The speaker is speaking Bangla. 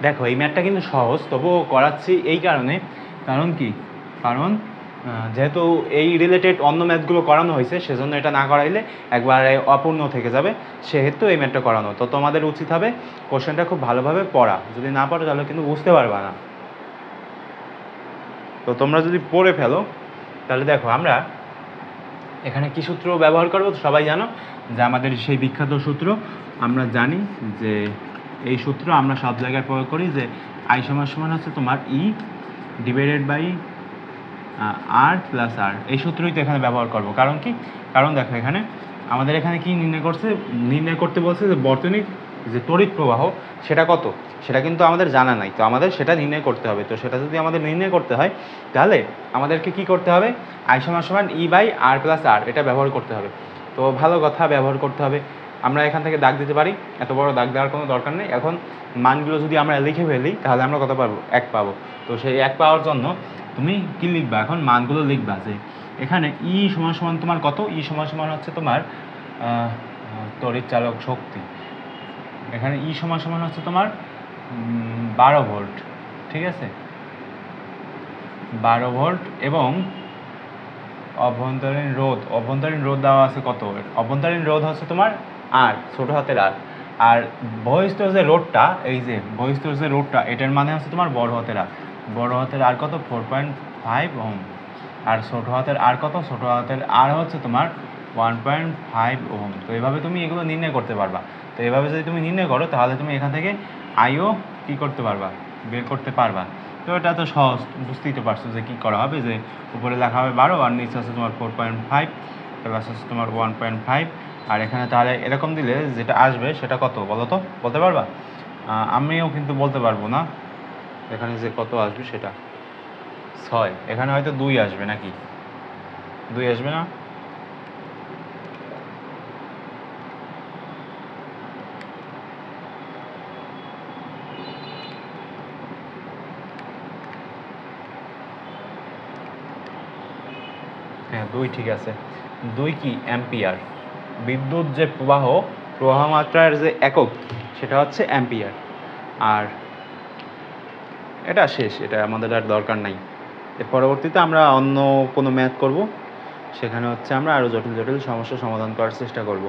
দেখো এই ম্যাথটা কিন্তু সহজ, তবুও করাচ্ছি এই কারণে, কারণ কি, কারণ যেহেতু এই রিলেটেড অন্য ম্যাথগুলো করানো হয়েছে, সেজন্য এটা না করাইলে একবারে অপূর্ণ থেকে যাবে, সেহেতু এই ম্যাথটা করানো। তো তোমাদের উচিত হবে কোশ্চেনটা খুব ভালোভাবে পড়া, যদি না পড়ো তাহলে কিন্তু বুঝতে পারবা না। তো তোমরা যদি পড়ে ফেলো তাহলে দেখো আমরা এখানে কী সূত্র ব্যবহার করবো সবাই জানো, যে আমাদের সেই বিখ্যাত সূত্র আমরা জানি যে এই সূত্র আমরা সব জায়গায় প্রয়োগ করি, যে আই সমান সমান হচ্ছে তোমার E divided by R plus R. এই সূত্রই তো এখানে ব্যবহার করব। কারণ কি, কারণ দেখো এখানে আমাদের এখানে কি নির্ণয় করতে বলছে যে বর্তনীর যে তড়িৎ প্রবাহ সেটা কত, সেটা কিন্তু আমাদের জানা নাই। তো আমাদের সেটা নির্ণয় করতে হবে। তো সেটা যদি আমাদের নির্ণয় করতে হয় তাহলে আমাদেরকে কি করতে হবে, আই সমান সমান ই বাই আর প্লাস আর, এটা ব্যবহার করতে হবে। তো ভালো কথা, ব্যবহার করতে হবে। আমরা এখান থেকে দাগ দিতে পারি, এত বড় দাগ দেওয়ার কোনো দরকার নেই। এখন মানগুলো যদি আমরা লিখে ফেলি তাহলে আমরা কত পাবো, 1 পাবো। তো সেই 1 পাওয়ার জন্য তুমি কি লিখবা, এখন মানগুলো লিখবা। যে এখানে ই সমান সমান তোমার কত, ই সমান সমান হচ্ছে তোমার তড়িৎ চালক শক্তি। এখানে ই সমান সমান হচ্ছে তোমার 12 ভোল্ট, ঠিক আছে, 12 ভোল্ট। এবং অভ্যন্তরীণ রোধ দেওয়া আছে কত, অভ্যন্তরীণ রোধ হচ্ছে তোমার আর, ছোটো হাতের আর। আর বহিস্থ যে রোধটা, এই যে বহিস্থ যে রোধটা, এটার মানে হচ্ছে তোমার বড় হাতের আর কত, 4.5 ওহম। আর ছোটো হাতের আর কত, ছোটো হাতের আর হচ্ছে তোমার 1.5 ওহম। তো এইভাবে তুমি এগুলো নির্ণয় করতে পারবা। তো এইভাবে যদি তুমি নির্ণয় করো তাহলে তুমি এখান থেকে আইও কী করতে পারবা, বের করতে পারবা। তো এটা তো সহজ, বুঝতেই তো পারছো যে কী করা হবে, যে উপরে লেখা হবে 12 আর নিচে আছে তোমার 4.5 প্লাস আছে তোমার 1.5। আর এখানে তাহলে এরকম দিলে যেটা আসবে সেটা কত বলো তো, বলতে পারবা? আমিও কিন্তু বলতে পারবো না এখানে যে কত আসবে সেটা। 6, এখানে হয়তো 2 আসবে, নাকি 2 আসবে না? হ্যাঁ 2 ঠিক আছে। 2 কি, অ্যাম্পিয়ার। বিদ্যুৎ যে প্রবাহ মাত্রার যে একক সেটা হচ্ছে অ্যাম্পিয়ার। আর এটা শেষ, এটা আমাদের আর দরকার নাই। এর পরবর্তীতে আমরা অন্য কোনো ম্যাথ করব, সেখানে হচ্ছে আমরা আরও জটিল সমস্যা সমাধান করার চেষ্টা করব।